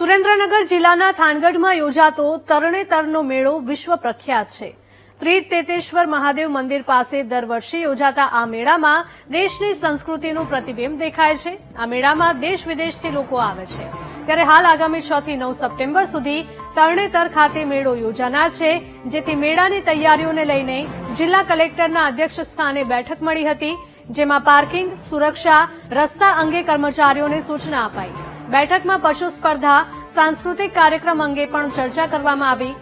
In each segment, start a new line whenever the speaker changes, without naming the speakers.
સુરેન્દ્રનગર જિલ્લાના થાનગઢમાં યોજાતો તરણેતરનો મેળો વિશ્વ પ્રખ્યાત છે। ત્રિતેતેશ્વર મહાદેવ મંદિર પાસે દર વર્ષે યોજાતા આ મેળામાં દેશની સંસ્કૃતિનું પ્રતિબિંબ દેખાય છે। આ મેળામાં દેશ વિદેશથી લોકો આવે છે। ત્યારે હાલ આગામી 6 થી 9 સપ્ટેમ્બર સુધી તરણેતર ખાતે મેળો યોજાનાર છે, જેથી મેળાની તૈયારીઓને લઈને જિલ્લા કલેક્ટરના અધ્યક્ષ સ્થાને બેઠક મળી હતી, જેમાં પાર્કિંગ, સુરક્ષા, રસ્તા અંગે કર્મચારીઓને સૂચના અપાઈ। બેઠકમાં પશુ સ્પર્ધા, સાંસ્કૃતિક કાર્યક્રમ અંગે પણ ચર્ચા કરવામાં આવી।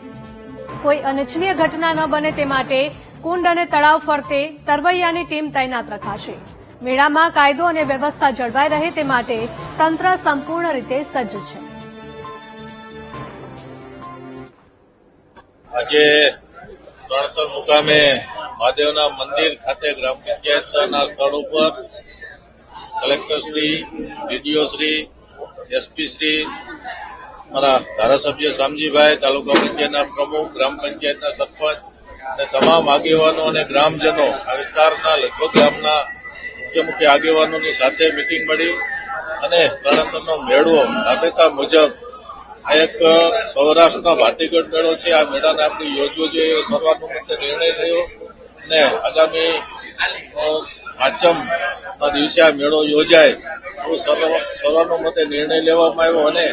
કોઈ અનિચ્છનીય ઘટના ન બને તે માટે કુંડ અને તળાવ ફરતે તરવૈયાની ટીમ તૈનાત રખાશે। મેળામાં કાયદો અને વ્યવસ્થા જળવાઈ રહે તે માટે તંત્ર સંપૂર્ણ રીતે સજ્જ છે।
આજે તરણેતર મુકામે મહાદેવના મંદિર ખાતે ગ્રામ પંચાયતના સ્થળ ઉપર કલેક્ટરશ્રી, ડીડીઓશ્રી, એસપીશ્રી, મારા ધારાસભ્ય શામજીભાઈ, તાલુકા પંચાયતના પ્રમુખ, ગ્રામ પંચાયતના સરપંચ અને તમામ આગેવાનો અને ગ્રામજનો, આ વિસ્તારના લગભગ ગામના મુખ્ય આગેવાનોની સાથે મિટિંગ મળી અને તરણેતરનો મેળો રાબેતા મુજબ આ એક સૌરાષ્ટ્રનો ભાતીગઢ મેળો છે। આ મેળાને આપણે યોજવો જોઈએ સર્વાનુમતે નિર્ણય થયો અને આગામી પાંચમના દિવસે આ મેળો યોજાય એવું સર્વાનુમતે નિર્ણય લેવામાં આવ્યો અને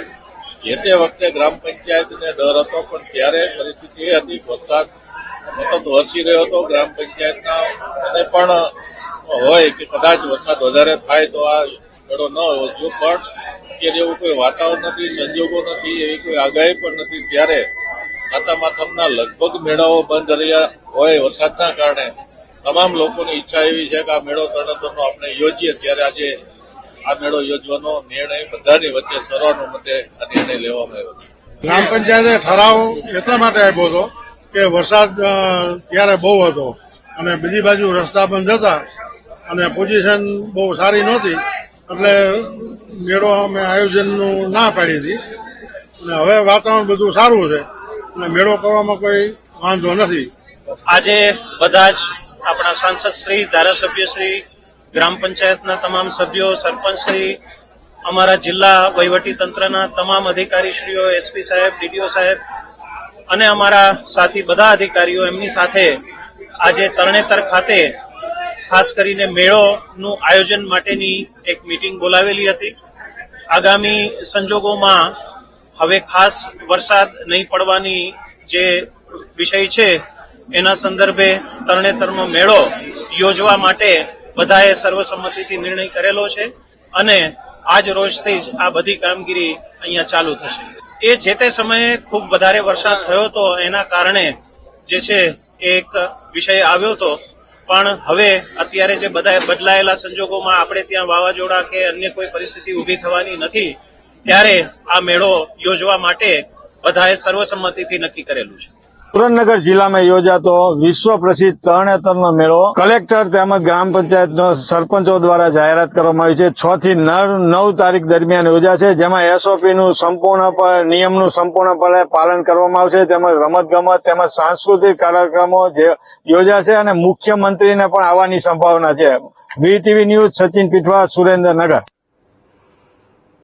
જે તે વખતે ગ્રામ પંચાયતને ડર હતો, પણ ત્યારે પરિસ્થિતિ એ હતી કે વરસાદ સતત વરસી રહ્યો હતો। ગ્રામ પંચાયતના અને પણ હોય કે કદાચ વરસાદ વધારે થાય તો આ મેળો ન યોજવો, પણ અત્યારે એવું કોઈ વાતાવરણ નથી, સંજોગો નથી, એવી કોઈ આગાહી પણ નથી। ત્યારે સાતમ આઠમના લગભગ મેળાઓ બંધ રહ્યા હોય વરસાદના કારણે તમામ લોકોની ઈચ્છા એવી છે કે આ મેળો તરણેતરનો આપણે યોજીએ। ત્યારે આજે આ મેળો યોજવાનો નિર્ણય બધાની વચ્ચે સર્વાનુમતે આ નિર્ણય લેવામાં આવ્યો છે।
ગ્રામ પંચાયતે ઠરાવ એટલા માટે આપ્યો હતો કે વરસાદ ત્યારે બહુ હતો અને બીજી બાજુ રસ્તા બંધ હતા અને પોઝિશન બહુ સારી નહોતી, એટલે મેળો અમે આયોજનનું ના પાડી હતી અને હવે વાતાવરણ બધું સારું છે અને મેળો કરવામાં કોઈ વાંધો નથી।
આજે બધા જ આપણા સાંસદ શ્રી, ધારાસભ્ય શ્રી, ગ્રામ પંચાયતના તમામ સભ્યો, સરપંચ શ્રી, અમારા જિલ્લા વહીવટી તંત્રના તમામ અધિકારીશ્રીઓ, એસપી સાહેબ, ડીડીઓ સાહેબ અને અમારા સાથી બધા અધિકારીઓ એમની સાથે આજે તરણેતર ખાતે ખાસ કરીને મેળોનું આયોજન માટેની એક મીટિંગ બોલાવેલી હતી। આગામી સંજોગોમાં હવે ખાસ વરસાદ નહીં પડવાની જે વિષય છે એના સંદર્ભે તરણેતરનો મેળો યોજવા માટે બધાએ સર્વસંમતિથી નિર્ણય કરેલો છે અને આજ રોજથી જ આ બધી કામગીરી અહીંયા ચાલુ થશે। એ જે તે સમયે ખૂબ વધારે વરસાદ થયો હતો, એના કારણે જે છે એક વિષય આવ્યો હતો, પણ હવે અત્યારે જે બધા બદલાયેલા સંજોગોમાં આપણે ત્યાં વાવાઝોડા કે અન્ય કોઈ પરિસ્થિતિ ઊભી થવાની નથી, ત્યારે આ મેળો યોજવા માટે બધાએ સર્વસંમતિથી નક્કી કરેલું છે।
સુરેન્દ્રનગર જિલ્લામાં યોજાતો વિશ્વ પ્રસિદ્ધ તરણેતરનો મેળો કલેક્ટર તેમજ ગ્રામ પંચાયતનો સરપંચો દ્વારા જાહેરાત કરવામાં આવી છે। 6 થી 9 તારીખ દરમિયાન યોજાશે, જેમાં એસઓપીનું નિયમનું સંપૂર્ણપણે પાલન કરવામાં આવશે, તેમજ રમતગમત તેમજ સાંસ્કૃતિક કાર્યક્રમો જે યોજાશે અને મુખ્યમંત્રીને પણ આવવાની સંભાવના છે। VTV news, Sachin Pithva, Surendranagar.